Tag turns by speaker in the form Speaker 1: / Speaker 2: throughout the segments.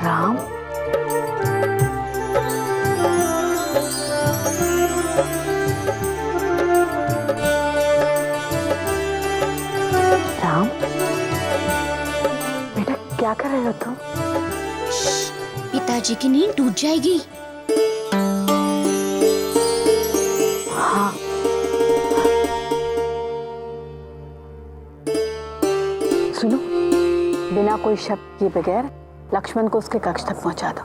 Speaker 1: राम, राम, बेटा क्या कर रहे हो तुम?
Speaker 2: पिताजी की नींद टूट जाएगी।
Speaker 1: हाँ, सुनो, बिना कोई शक किए बगैर लक्ष्मण को उसके कक्ष तक पहुंचा दो।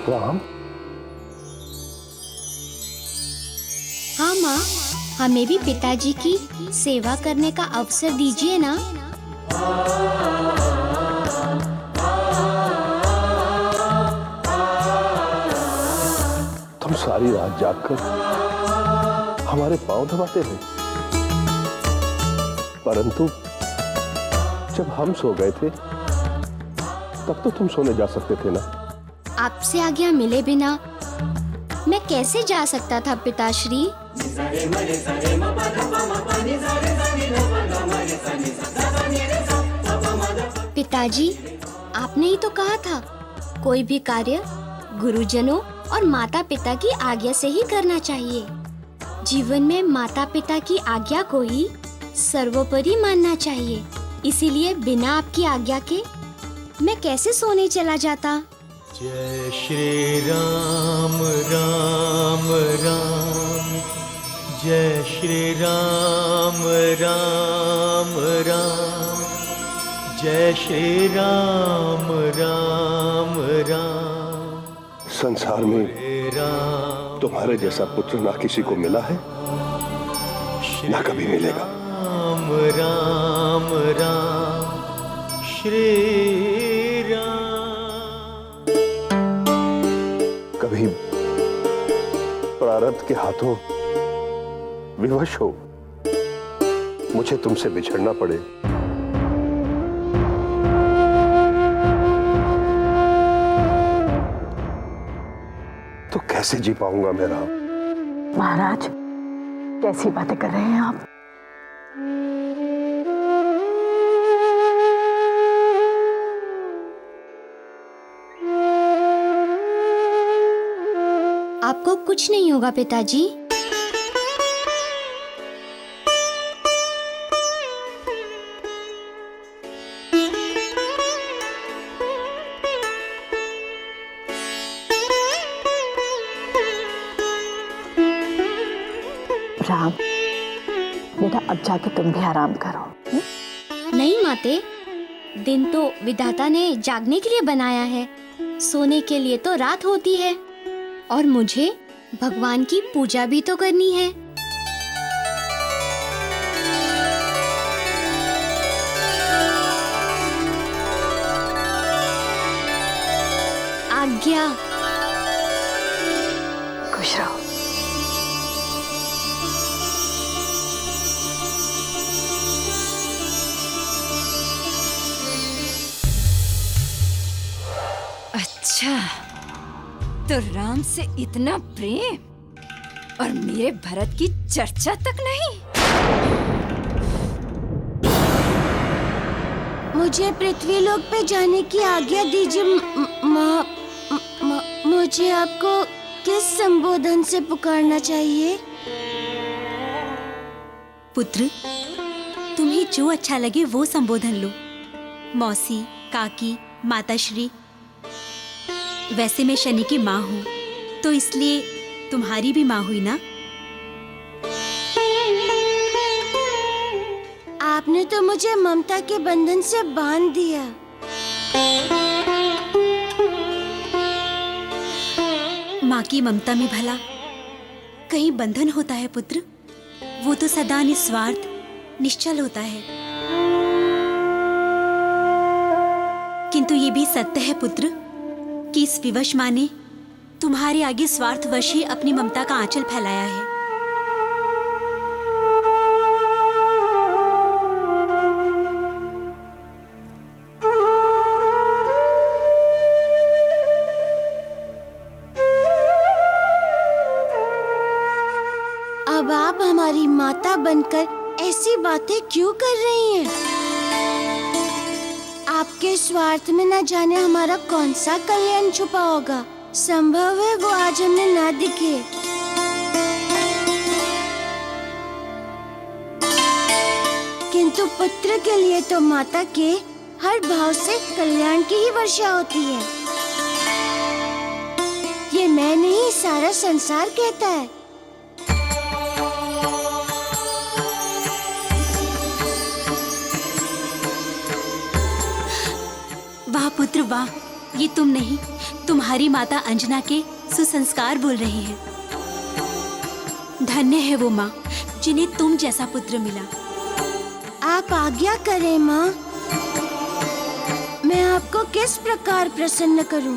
Speaker 3: राम,
Speaker 2: हाँ माँ, हमें भी पिताजी की सेवा करने का अवसर दीजिए ना।
Speaker 3: तुम सारी रात जागकर हमारे पांव दबाते थे, परंतु जब हम सो गए थे तब तो तुम सोने जा सकते थे ना।
Speaker 2: आपसे आज्ञा मिले बिना मैं कैसे जा सकता था पिताश्री? पिताजी, आपने ही तो कहा था कोई भी कार्य गुरुजनों और माता पिता की आज्ञा से ही करना चाहिए। जीवन में माता पिता की आज्ञा को ही सर्वोपरि मानना चाहिए। इसीलिए बिना आपकी आज्ञा के मैं कैसे सोने चला जाता?
Speaker 4: जय श्री राम राम राम, जय श्री राम राम राम, जय श्री राम राम राम।
Speaker 3: संसार में तुम्हारे जैसा पुत्र ना किसी को मिला है, ना कभी मिलेगा।
Speaker 4: राम राम राम, श्री राम।
Speaker 3: कभी प्रारब्ध के हाथों विवश हो मुझे तुमसे बिछड़ना पड़े तो कैसे जी पाऊंगा मैं राम?
Speaker 1: महाराज, कैसी बातें कर रहे हैं आप?
Speaker 2: आपको कुछ नहीं होगा पिताजी।
Speaker 1: राम, बेटा अब जाके तुम भी आराम करो।
Speaker 2: नहीं माते, दिन तो विधाता ने जागने के लिए बनाया है, सोने के लिए तो रात होती है। और मुझे भगवान की पूजा भी तो करनी है। आज्ञा।
Speaker 1: खुश रहो।
Speaker 5: अच्छा, तो राम से इतना प्रेम और मेरे भरत की चर्चा तक नहीं।
Speaker 2: मुझे पृथ्वीलोक पे जाने की आज्ञा दीजिए। मुझे आपको किस संबोधन से पुकारना चाहिए?
Speaker 6: पुत्र, तुम्हें जो अच्छा लगे वो संबोधन लो। मौसी, काकी, माताश्री। वैसे मैं शनि की माँ हूँ, तो इसलिए तुम्हारी भी माँ हुई ना।
Speaker 2: आपने तो मुझे ममता के बंधन से बांध दिया।
Speaker 6: माँ की ममता में भला कहीं बंधन होता है पुत्र? वो तो सदा निस्वार्थ निश्चल होता है। किंतु ये भी सत्य है पुत्र कि इस विवश माँ ने तुम्हारे आगे स्वार्थवश ही अपनी ममता का आंचल फैलाया है।
Speaker 2: हमारी माता बनकर ऐसी बातें क्यों कर रही हैं? आपके स्वार्थ में न जाने हमारा कौन सा कल्याण छुपा होगा। संभव है वो आज हमें ना दिखे। किंतु पुत्र के लिए तो माता के हर भाव से कल्याण की ही वर्षा होती है। ये मैं नहीं, सारा संसार कहता है।
Speaker 6: वाह पुत्र वाह, ये तुम नहीं, तुम्हारी माता अंजना के सुसंस्कार बोल रही हैं। धन्य है वो माँ जिन्हें तुम जैसा पुत्र मिला।
Speaker 2: आप आज्ञा करें माँ, मैं आपको किस प्रकार प्रसन्न करूं?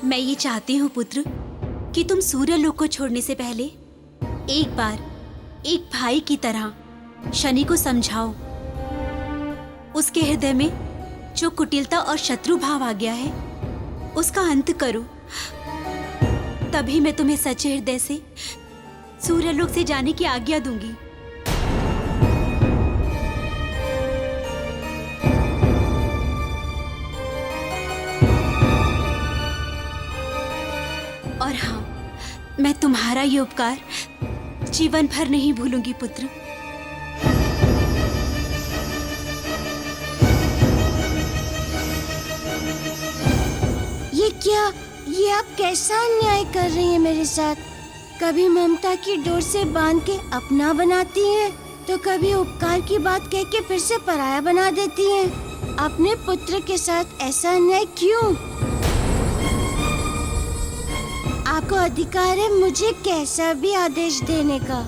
Speaker 6: मैं ये चाहती हूँ पुत्र कि तुम सूर्यलोक को छोड़ने से पहले एक बार एक भाई की तरह शनि को समझाओ। उसके हृदय में जो कुटिलता और शत्रु भाव आ गया है उसका अंत करो। तभी मैं तुम्हें सच्चे हृदय से सूर्यलोक से जाने की आज्ञा दूंगी। और हाँ, मैं तुम्हारा ये उपकार जीवन भर नहीं भूलूंगी पुत्र।
Speaker 2: ये क्या, ये आप कैसा अन्याय कर रही हैं मेरे साथ? कभी ममता की डोर से बांध के अपना बनाती हैं, तो कभी उपकार की बात कह के फिर से पराया बना देती हैं। अपने पुत्र के साथ ऐसा अन्याय क्यों? आपको अधिकार है मुझे कैसा भी आदेश देने का।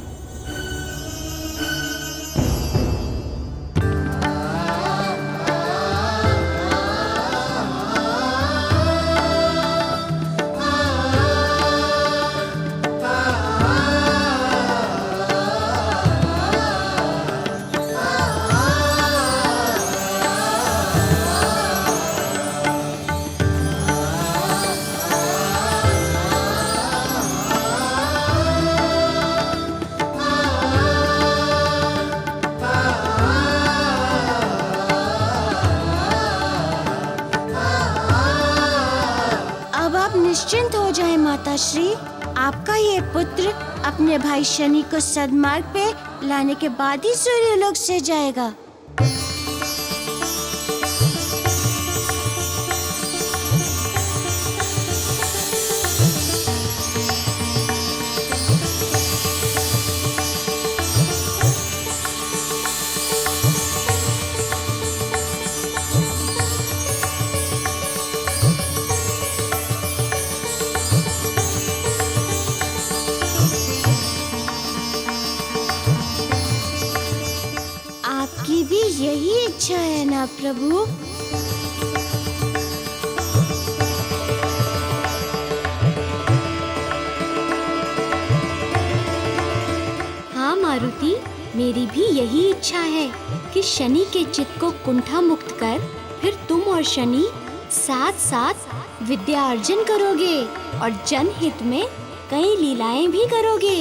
Speaker 2: निश्चिंत हो जाए माताश्री, आपका ये पुत्र अपने भाई शनि को सद्मार्ग पे लाने के बाद ही सूर्यलोक से जाएगा। आपकी भी यही इच्छा है ना प्रभु? हाँ मारुति, मेरी भी यही इच्छा है कि शनि के चित्त को कुंठा मुक्त कर फिर तुम और शनि साथ साथ विद्या अर्जन करोगे और जनहित में कई लीलाएं भी करोगे।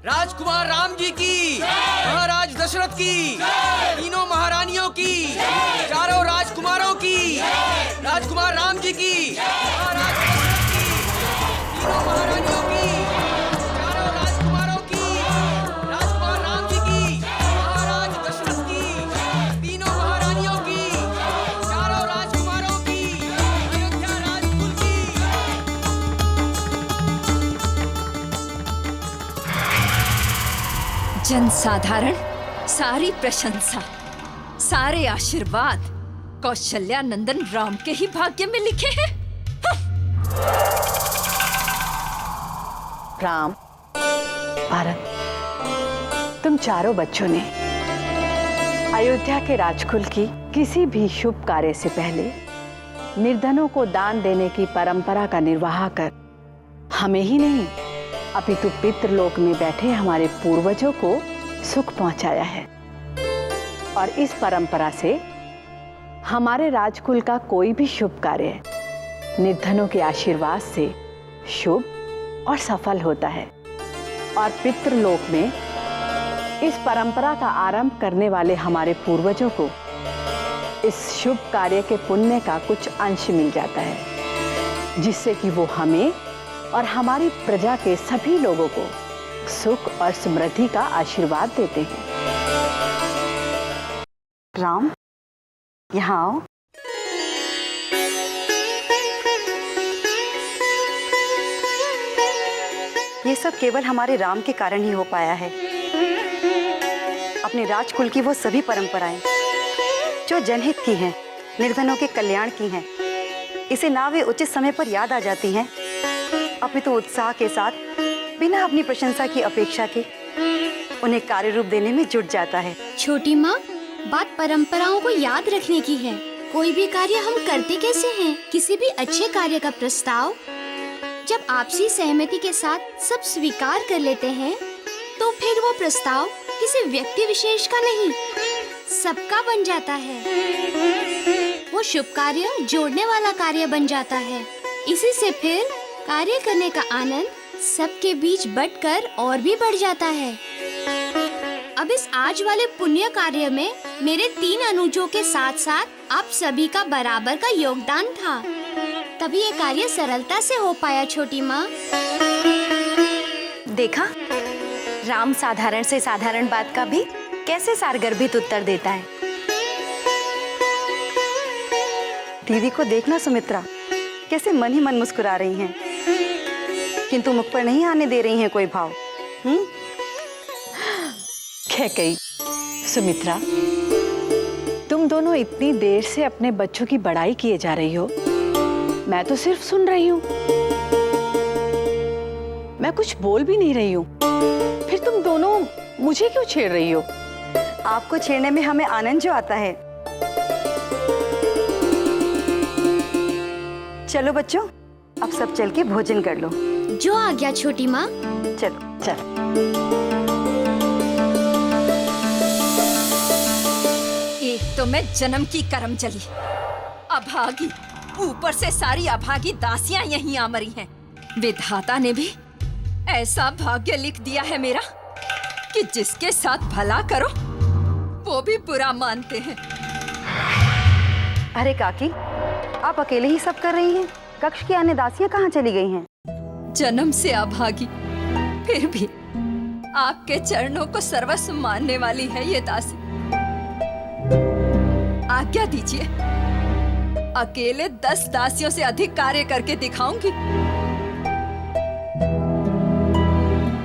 Speaker 7: राजकुमार राम जी की, महाराज दशरथ की, तीनों महारानियों की, चारों राजकुमारों की, राजकुमार राम जी की, महाराज दशरथ की, तीनों महारानियों की, चारों राजकुमारों की, राजकुमार राम जी की, महाराज दशरथ की, तीनों महारानियों की, चारों राजकुमारों की, अयोध्या राजकुल की।
Speaker 5: जनसाधारण सारी प्रशंसा, सारे आशीर्वाद कौशल्या नंदन राम के ही भाग्य में लिखे हैं।
Speaker 1: राम, भारत, तुम चारों बच्चों ने अयोध्या के राजकुल की किसी भी शुभ कार्य से पहले निर्धनों को दान देने की परंपरा का निर्वाह कर हमें ही नहीं अपितु पितृलोक में बैठे हमारे पूर्वजों को सुख पहुंचाया है। और इस परंपरा से हमारे राजकुल का कोई भी शुभ कार्य निर्धनों के आशीर्वाद से शुभ और सफल होता है। और पितृलोक में इस परंपरा का आरंभ करने वाले हमारे पूर्वजों को इस शुभ कार्य के पुण्य का कुछ अंश मिल जाता है, जिससे कि वो हमें और हमारी प्रजा के सभी लोगों को सुख और समृद्धि का आशीर्वाद देते हैं।
Speaker 8: राम, यहाँ आओ। ये सब केवल हमारे राम के कारण ही हो पाया है। अपने राजकुल की वो सभी परंपराएं जो जनहित की हैं, निर्धनों के कल्याण की हैं, इसे ना वे उचित समय पर याद आ जाती हैं, अपितु उत्साह के साथ बिना अपनी प्रशंसा की अपेक्षा के उन्हें कार्य रूप देने में जुट जाता है।
Speaker 2: छोटी माँ, बात परंपराओं को याद रखने की है। कोई भी कार्य हम करते कैसे हैं? किसी भी अच्छे कार्य का प्रस्ताव जब आपसी सहमति के साथ सब स्वीकार कर लेते हैं, तो फिर वो प्रस्ताव किसी व्यक्ति विशेष का नहीं, सबका बन जाता है। वो शुभ कार्य जोड़ने वाला कार्य बन जाता है। इसी से फिर कार्य करने का आनंद सबके बीच बंटकर और भी बढ़ जाता है। अब इस आज वाले पुण्य कार्य में मेरे 3 अनुजों के साथ साथ आप सभी का बराबर का योगदान था, तभी ये कार्य सरलता से हो पाया। छोटी माँ,
Speaker 8: देखा, राम साधारण से साधारण बात का भी कैसे सारगर्भित उत्तर देता है। दीदी को देखना सुमित्रा, कैसे मन ही मन मुस्कुरा रही हैं, किंतु मुख पर नहीं आने दे रही हैं कोई भाव।
Speaker 1: कैकेयी, सुमित्रा, तुम दोनों इतनी देर से अपने बच्चों की बड़ाई किए जा रही हो, मैं तो सिर्फ सुन रही हूँ, मैं कुछ बोल भी नहीं रही हूँ। फिर तुम दोनों मुझे क्यों छेड़ रही हो?
Speaker 8: आपको छेड़ने में हमें आनंद जो आता है। चलो बच्चों, अब सब चल के भोजन कर लो।
Speaker 2: जो आ गया छोटी माँ।
Speaker 8: चलो चलो।
Speaker 5: एक तो मैं जन्म की करम चली, अभागी, ऊपर से सारी अभागी दासियां यहीं आ मरी हैं। विधाता ने भी ऐसा भाग्य लिख दिया है मेरा कि जिसके साथ भला करो वो भी बुरा मानते हैं।
Speaker 8: अरे काकी, आप अकेले ही सब कर रही हैं? कक्ष की अन्य दासियां कहाँ चली गई हैं?
Speaker 5: जन्म से अभागी, फिर भी आपके चरणों को सर्वस्व मानने वाली है ये दासी। आज्ञा दीजिए, अकेले 10 दासियों से अधिक कार्य करके दिखाऊंगी।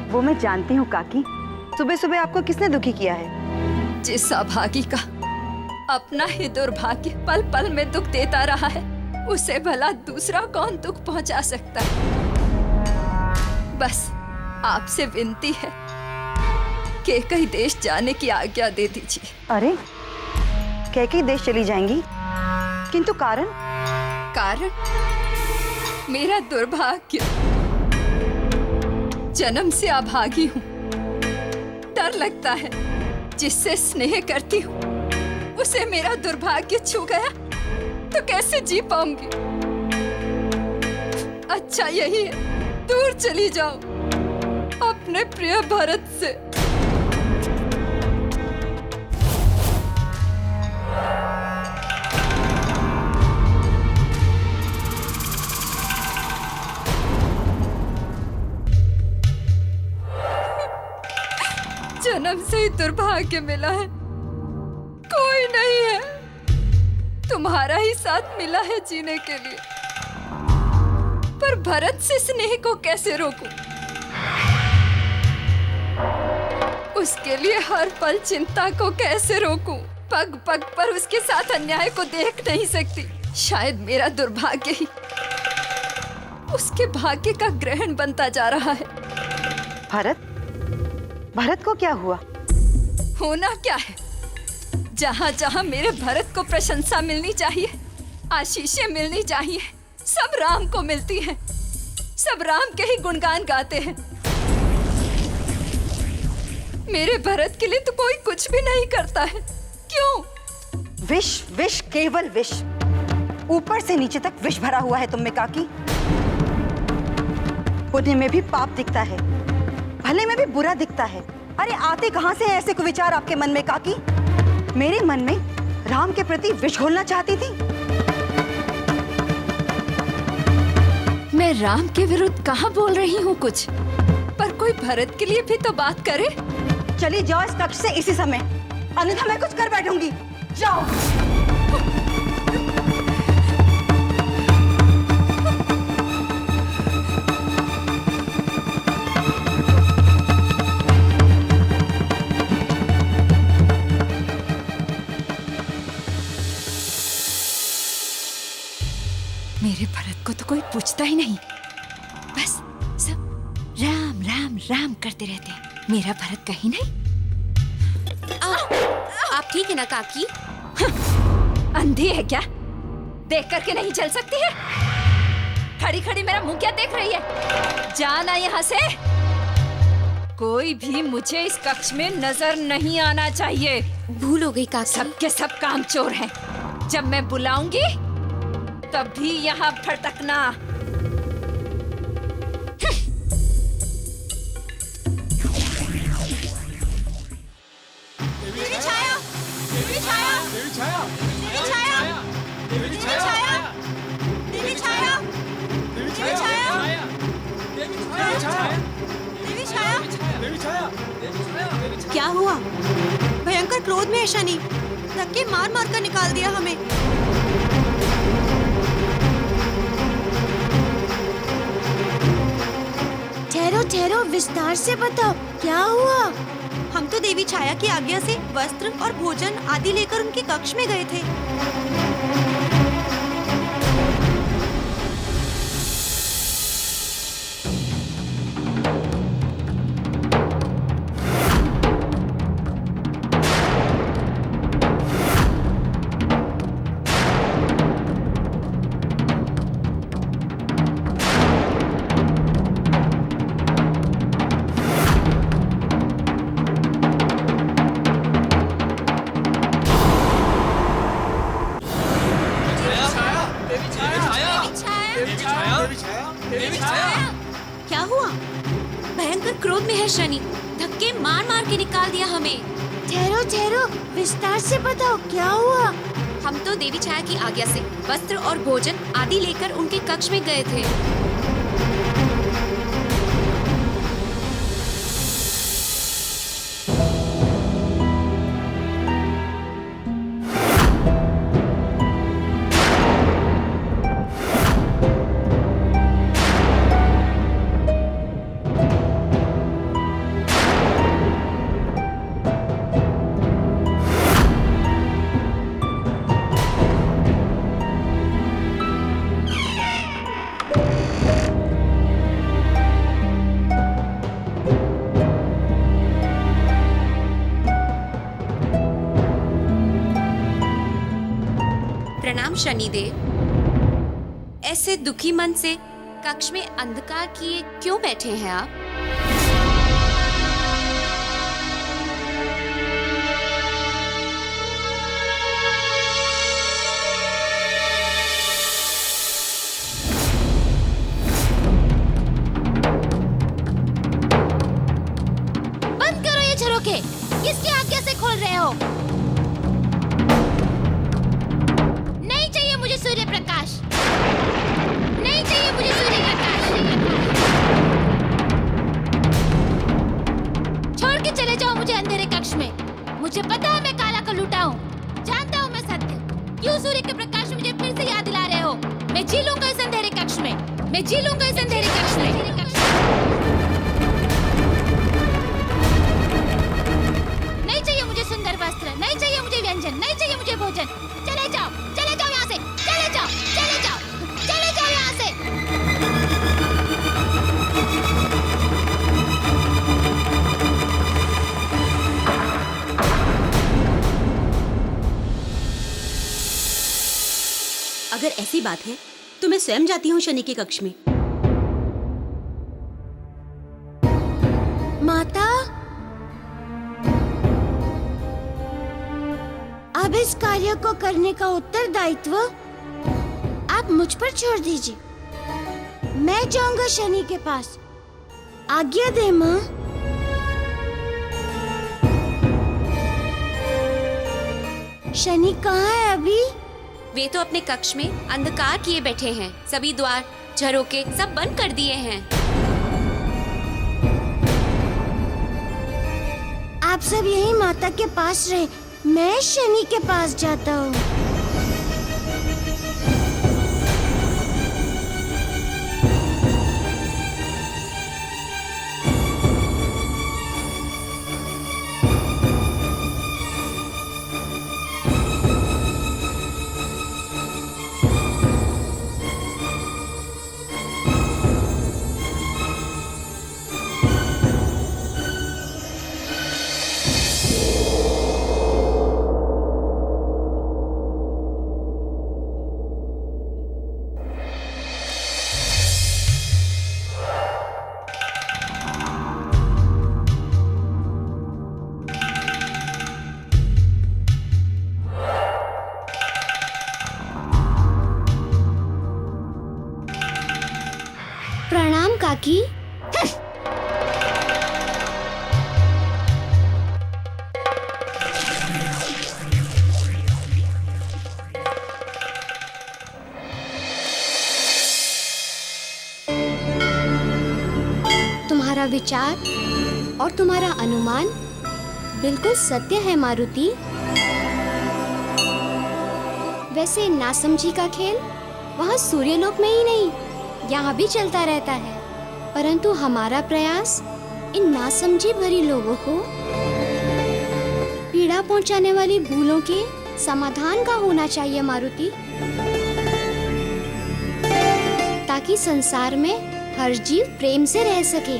Speaker 8: वो मैं जानती हूँ काकी, सुबह सुबह आपको किसने दुखी किया है?
Speaker 5: जिस अभागी का अपना ही दुर्भाग्य पल पल में दुख देता रहा है, उसे भला दूसरा कौन दुख पहुंचा सकता है? बस आपसे विनती है कि कई देश जाने की आज्ञा दे दीजिए।
Speaker 8: अरे, कैकेयी देश चली जाएंगी, किंतु कारण?
Speaker 5: कारण मेरा दुर्भाग्य। जन्म से अभागी हूँ। डर लगता है जिससे स्नेह करती हूँ उसे मेरा दुर्भाग्य छू गया तो कैसे जी पाऊंगी। अच्छा यही है, दूर चली जाओ अपने प्रिय भरत से। जन्म से ही दुर्भाग्य मिला है, कोई नहीं है, तुम्हारा ही साथ मिला है जीने के लिए। पर भरत से स्नेह को कैसे रोकूं? उसके लिए हर पल चिंता को कैसे रोकूं? पग पग पर उसके साथ अन्याय को देख नहीं सकती। शायद मेरा दुर्भाग्य ही उसके भाग्य का ग्रहण बनता जा रहा है।
Speaker 8: भरत, भरत को क्या हुआ?
Speaker 5: होना क्या है? जहाँ जहाँ मेरे भरत को प्रशंसा मिलनी चाहिए, आशीषें मिलनी चाहिए, सब राम को मिलती हैं। सब राम के ही गुणगान गाते हैं। मेरे भरत के लिए तो कोई कुछ भी नहीं करता है। क्यों?
Speaker 8: विष, विष, केवल विष। ऊपर से नीचे तक विष भरा हुआ है तुम में काकी। पुण्य में भी पाप दिखता है, भले में भी बुरा दिखता है। अरे आते कहाँ से ऐसे कुविचार आपके मन में काकी? मेरे मन में राम के प्रति विष घोलना चाहती थी।
Speaker 5: मैं राम के विरुद्ध कहाँ बोल रही हूँ कुछ, पर कोई भरत के लिए भी तो बात करे।
Speaker 8: चली जाओ इस कक्ष से इसी समय, अन्यथा मैं कुछ कर बैठूंगी। जाओ।
Speaker 5: मेरे भरत को तो कोई पूछता ही नहीं, बस सब राम राम राम करते रहते हैं। मेरा भरत कहीं नहीं।
Speaker 2: आप ठीक है ना काकी?
Speaker 5: अंधी है क्या? देख करके नहीं चल सकती है? खड़ी खड़ी मेरा मुंह क्या देख रही है? जाना यहाँ से। कोई भी मुझे इस कक्ष में नजर नहीं आना चाहिए।
Speaker 2: भूल हो गई काकी।
Speaker 5: सबके सब कामचोर हैं। जब मैं बुलाऊंगी तब भी यहाँ भटकना।
Speaker 6: क्या हुआ? भयंकर क्रोध में है शनि। धक्के मार मार कर निकाल दिया हमें।
Speaker 2: ठहरो ठहरो, विस्तार से बताओ क्या हुआ।
Speaker 6: हम तो देवी छाया की आज्ञा से वस्त्र और भोजन आदि लेकर उनके कक्ष में गए थे। क्या हुआ? भयंकर क्रोध में है शनि। धक्के मार मार के निकाल दिया हमें।
Speaker 2: ठहरो ठहरो, विस्तार से बताओ क्या हुआ।
Speaker 6: हम तो देवी छाया की आज्ञा से वस्त्र और भोजन आदि लेकर उनके कक्ष में गए थे। प्रणाम शनिदेव। ऐसे दुखी मन से कक्ष में अंधकार किए क्यों बैठे हैं आप?
Speaker 2: बंद करो ये झरोखे। किसकी आज्ञा से खोल रहे हो? सूर्य प्रकाश नहीं चाहिए मुझे। सूर्य प्रकाश छोड़ के चले जाओ मुझे अंधेरे कक्ष में। मुझे पता है मैं काला का लूटा हूँ। जानता हूँ मैं सत्य। क्यों सूर्य के प्रकाश में मुझे फिर से याद दिला रहे हो? मैं जी लूंगा इस अंधेरे कक्ष में। मैं जी लूंगा इस अंधेरे कक्ष में। नहीं चाहिए मुझे सुंदर वस्त्र, नहीं चाहिए मुझे व्यंजन, नहीं चाहिए मुझे भोजन। चले जाओ यहाँ से। चले जाओ यहाँ से।
Speaker 6: अगर ऐसी बात है तो मैं स्वयं जाती हूँ शनि के कक्ष में।
Speaker 2: माता, अब इस कार्य को करने का उत्तरदायित्व आप मुझ पर छोड़ दीजिए। मैं जाऊंगा शनि के पास। आज्ञा दे माँ। शनि कहाँ है अभी?
Speaker 9: वे तो अपने कक्ष में अंधकार किए बैठे हैं। सभी द्वार झरोके सब बंद कर दिए हैं।
Speaker 2: आप सब यही माता के पास रहे, मैं शनि के पास जाता हूँ। प्रणाम काकी। तुम्हारा विचार और तुम्हारा अनुमान बिल्कुल सत्य है मारुति। वैसे नासमझी का खेल वहाँ सूर्यलोक में ही नहीं, यहाँ भी चलता रहता है। परंतु हमारा प्रयास इन नासमझी भरी लोगों को पीड़ा पहुंचाने वाली भूलों के समाधान का होना चाहिए मारुति, ताकि संसार में हर जीव प्रेम से रह सके।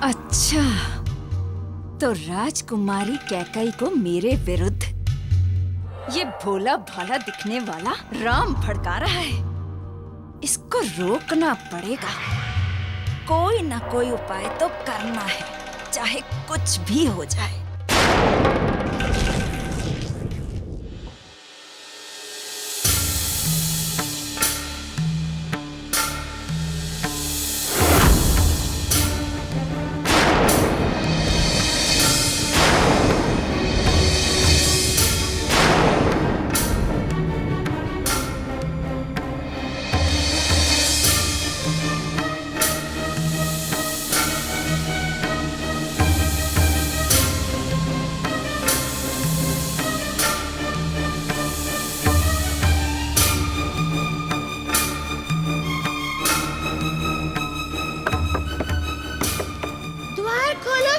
Speaker 5: अच्छा, तो राजकुमारी कैकई को मेरे विरुद्ध ये भोला भाला दिखने वाला राम भड़का रहा है। इसको रोकना पड़ेगा। कोई ना कोई उपाय तो करना है, चाहे कुछ भी हो जाए।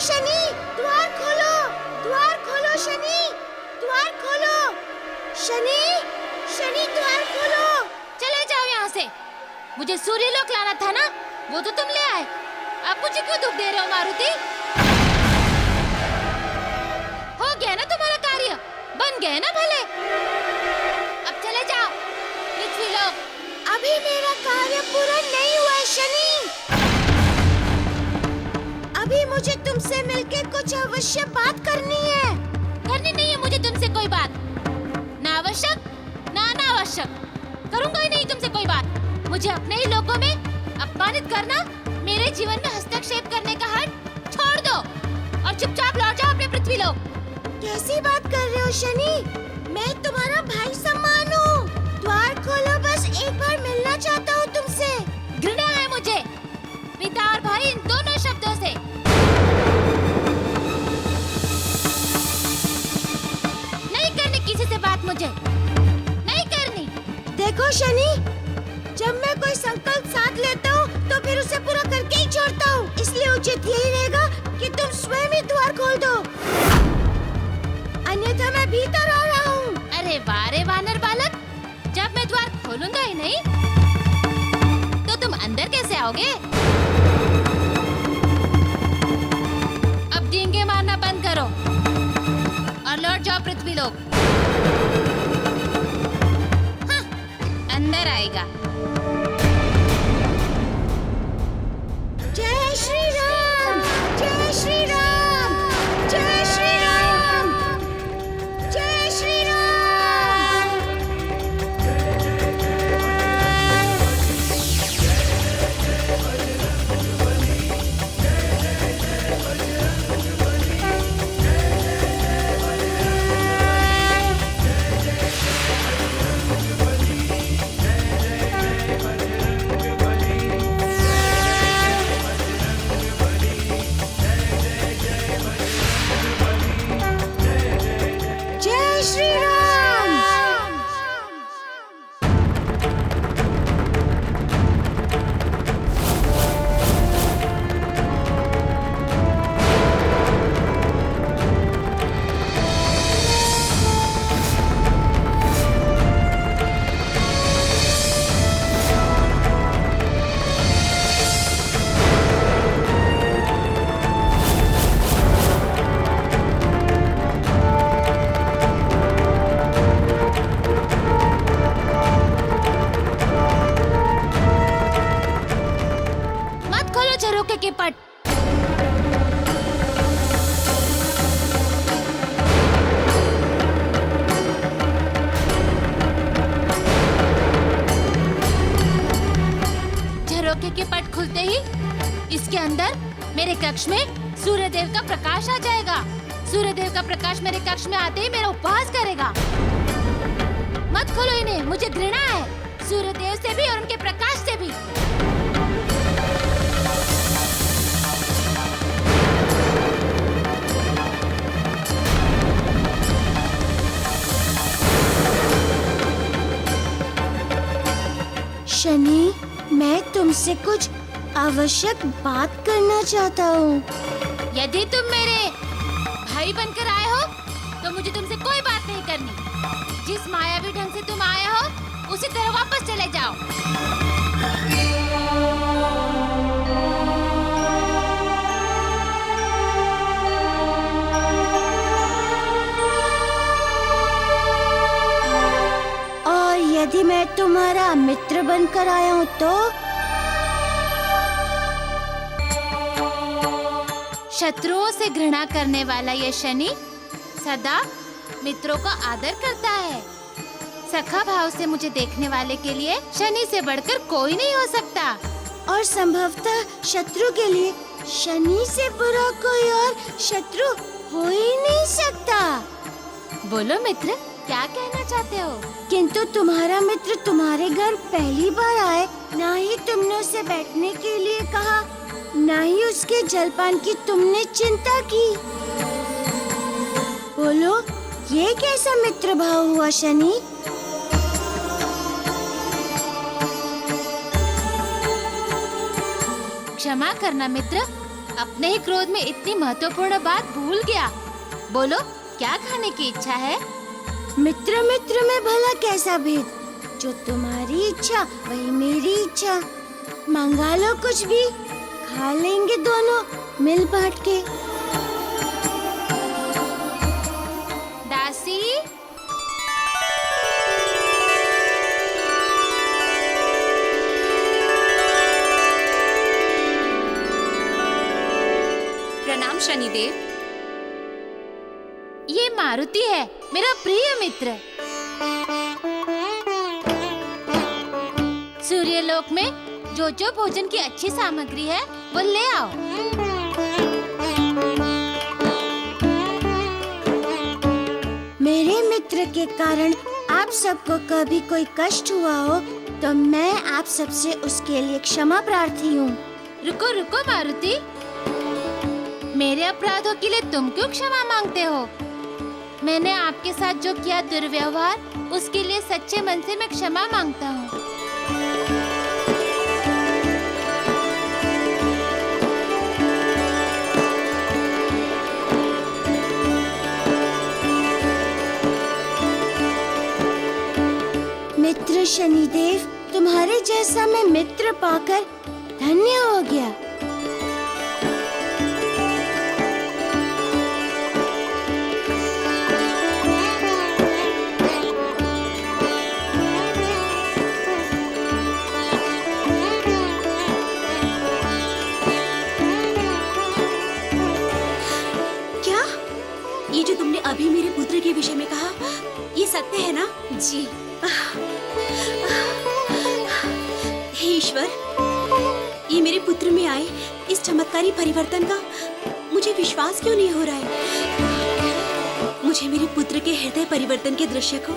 Speaker 2: शनि, द्वार खोलो, द्वार खोलो शनि, द्वार खोलो। शनि, शनि द्वार खोलो।
Speaker 10: चले जाओ यहाँ से। मुझे सूर्यलोक लाना था ना, वो तो तुम ले आए। अब मुझे क्यों दुख दे रहे हो मारुति? हो गया ना तुम्हारा कार्य, बन गए ना भले। अब चले जाओ पृथ्वीलोक।
Speaker 2: अभी मेरा कार्य पूरा नहीं हुआ है शनि। अभी मुझे तुमसे मिलके कुछ अवश्य बात करनी है।
Speaker 10: करनी नहीं है मुझे तुमसे कोई बात, ना आवश्यक ना अनावश्यक। करूंगा ही नहीं तुमसे कोई बात। मुझे अपने ही लोगों में अपमानित करना, मेरे जीवन में हस्तक्षेप करने का हट छोड़ दो और चुपचाप लौट जाओ अपने पृथ्वीलोक।
Speaker 2: कैसी बात कर रहे हो शनि? मैं तुम्हारा भाई समान हूँ। द्वार खोलो, बस एक बार मिलना चाहता हूँ तुमसे।
Speaker 10: घृणा है मुझे पिता और भाई इन दोनों शब्दों से। नहीं करनी किसी से बात, मुझे नहीं करनी।
Speaker 2: देखो शनि, जब मैं कोई संकल्प साथ लेता हूँ तो फिर उसे पूरा करके ही छोड़ता हूँ। इसलिए उचित यही रहेगा कि तुम स्वयं ही द्वार खोल दो, अन्यथा मैं भीतर आ रहा हूँ।
Speaker 10: अरे वारे वानर बालक, जब मैं द्वार खोलूंगा ही नहीं तो तुम अंदर कैसे आओगे? लोग। हाँ, अंदर आएगा।
Speaker 2: जय श्री राम, जय श्री राम, जय श्री राम, जय श्री राम। जय श्री राम।
Speaker 10: मत खोलो झरोके के पट। झरोके के पट खुलते ही इसके अंदर मेरे कक्ष में सूर्यदेव का प्रकाश आ जाएगा। सूर्यदेव का प्रकाश मेरे कक्ष में आते ही मेरा उपवास करेगा। मत खोलो इन्हें, मुझे घृणा है सूर्यदेव से भी और उनके प्रकाश से भी।
Speaker 2: शनि, मैं तुमसे कुछ आवश्यक बात करना चाहता हूँ।
Speaker 10: यदि तुम मेरे भाई बनकर आए हो तो मुझे तुमसे कोई बात नहीं करनी। जिस मायावी ढंग से तुम आए हो उसी तरह वापस चले जाओ।
Speaker 2: और यदि मैं तुम्हारा मित्र बनकर आया हूँ तो?
Speaker 10: शत्रुओं से घृणा करने वाला यह शनि सदा मित्रों का आदर करता है। सखा भाव से मुझे देखने वाले के लिए शनि से बढ़कर कोई नहीं हो सकता।
Speaker 2: और संभवतः शत्रु के लिए शनि से बुरा कोई और शत्रु हो ही नहीं सकता।
Speaker 10: बोलो मित्र, क्या कहना चाहते हो?
Speaker 2: किंतु तुम्हारा मित्र तुम्हारे घर पहली बार आए, ना ही तुमने उसे बैठने के लिए कहा, ना ही उसके जलपान की तुमने चिंता की। बोलो, ये कैसा मित्र भाव हुआ शनि?
Speaker 10: क्षमा करना मित्र, अपने ही क्रोध में इतनी महत्वपूर्ण बात भूल गया। बोलो, क्या खाने की इच्छा है?
Speaker 2: मित्र मित्र में भला कैसा भेद? जो तुम्हारी इच्छा वही मेरी इच्छा। मंगा लो कुछ भी, खा लेंगे दोनों मिल बांट के।
Speaker 10: दासी,
Speaker 9: प्रणाम शनिदेव।
Speaker 10: ये मारुति है, मेरा प्रिय मित्र। सूर्यलोक में जो जो भोजन की अच्छी सामग्री है वो ले आओ।
Speaker 2: मेरे मित्र के कारण आप सबको कभी कोई कष्ट हुआ हो तो मैं आप सबसे उसके लिए क्षमा प्रार्थी हूँ।
Speaker 10: रुको रुको मारुति, मेरे अपराधों के लिए तुम क्यों क्षमा मांगते हो? मैंने आपके साथ जो किया दुर्व्यवहार, उसके लिए सच्चे मन से मैं क्षमा मांगता हूँ।
Speaker 2: मित्र शनिदेव, तुम्हारे जैसा मैं मित्र पाकर धन्य हो गया।
Speaker 6: सत्य है ना?
Speaker 9: जी।
Speaker 6: हे ईश्वर, ये मेरे पुत्र में आए इस चमत्कारी परिवर्तन का मुझे विश्वास क्यों नहीं हो रहा है? मुझे मेरे पुत्र के हृदय परिवर्तन के दृश्य को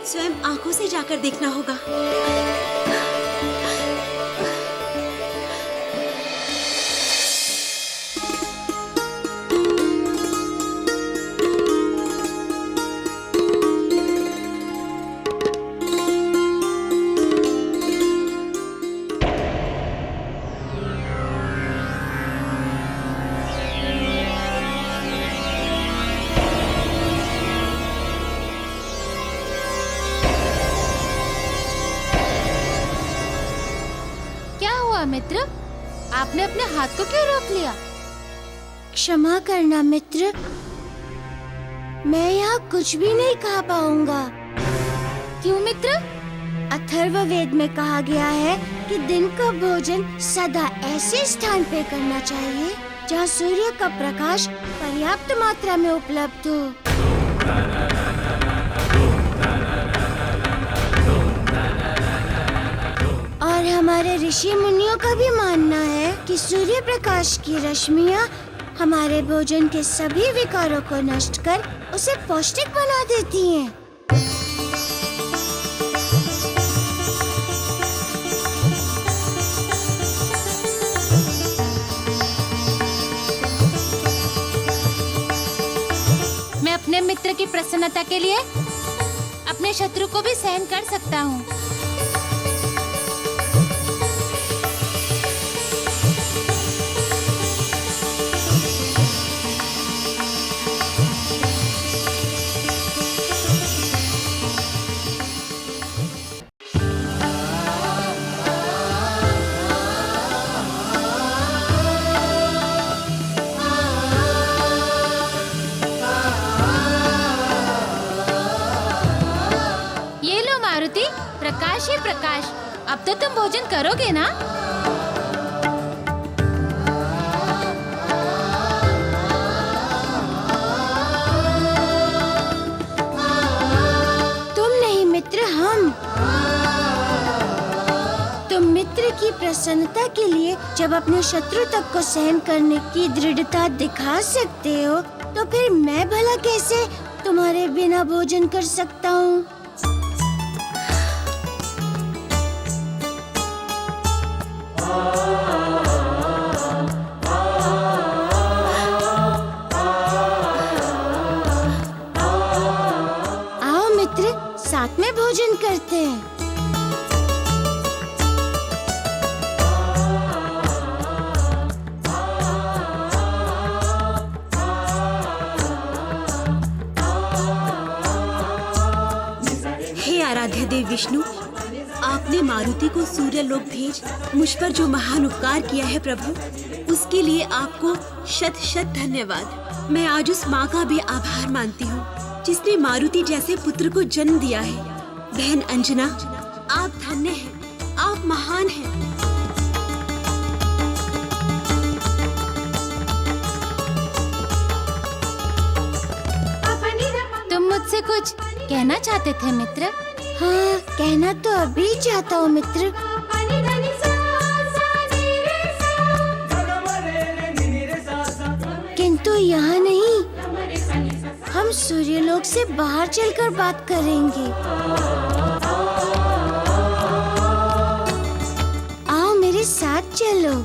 Speaker 6: स्वयं आंखों से जाकर देखना होगा।
Speaker 10: मित्र, आपने अपने हाथ को क्यों रोक लिया?
Speaker 2: क्षमा करना मित्र, मैं यहाँ कुछ भी नहीं खा पाऊंगा।
Speaker 10: क्यों मित्र?
Speaker 2: अथर्ववेद में कहा गया है कि दिन का भोजन सदा ऐसे स्थान पे करना चाहिए जहाँ सूर्य का प्रकाश पर्याप्त मात्रा में उपलब्ध हो। और हमारे ऋषि मुनियों का भी मानना है कि सूर्य प्रकाश की रश्मियाँ हमारे भोजन के सभी विकारों को नष्ट कर उसे पौष्टिक बना देती हैं।
Speaker 10: मैं अपने मित्र की प्रसन्नता के लिए अपने शत्रु को भी सहन कर सकता हूँ। प्रकाश ही प्रकाश, अब तो तुम भोजन करोगे ना?
Speaker 2: तुम नहीं मित्र, हम। तुम मित्र की प्रसन्नता के लिए जब अपने शत्रु तक को सहन करने की दृढ़ता दिखा सकते हो, तो फिर मैं भला कैसे तुम्हारे बिना भोजन कर सकता हूँ? आओ मित्र, साथ में भोजन करते हैं।
Speaker 6: हे आराध्य देव विष्णु, आपने मारुति को सूर्य लोक भेज मुझ पर जो महान उपकार किया है प्रभु, उसके लिए आपको शत शत धन्यवाद। मैं आज उस माँ का भी आभार मानती हूँ जिसने मारुति जैसे पुत्र को जन्म दिया है। बहन अंजना, आप धन्य हैं, आप महान हैं।
Speaker 10: तुम मुझसे कुछ कहना चाहते थे मित्र?
Speaker 2: हाँ, कहना तो अभी चाहता हूँ मित्र। किंतु यहाँ नहीं, हम सूर्यलोक से बाहर चलकर बात करेंगे। आओ मेरे साथ चलो।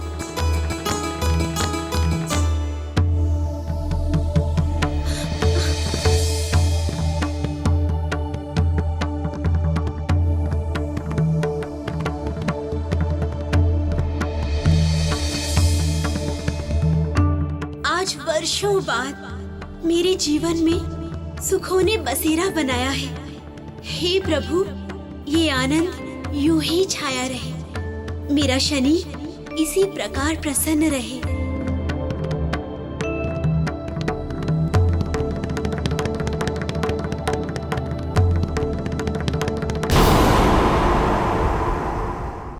Speaker 6: आज वर्षों बाद मेरे जीवन में सुखों ने बसेरा बनाया है। हे प्रभु, ये आनंद यूं ही छाया रहे। मेरा शनि इसी प्रकार प्रसन्न रहे।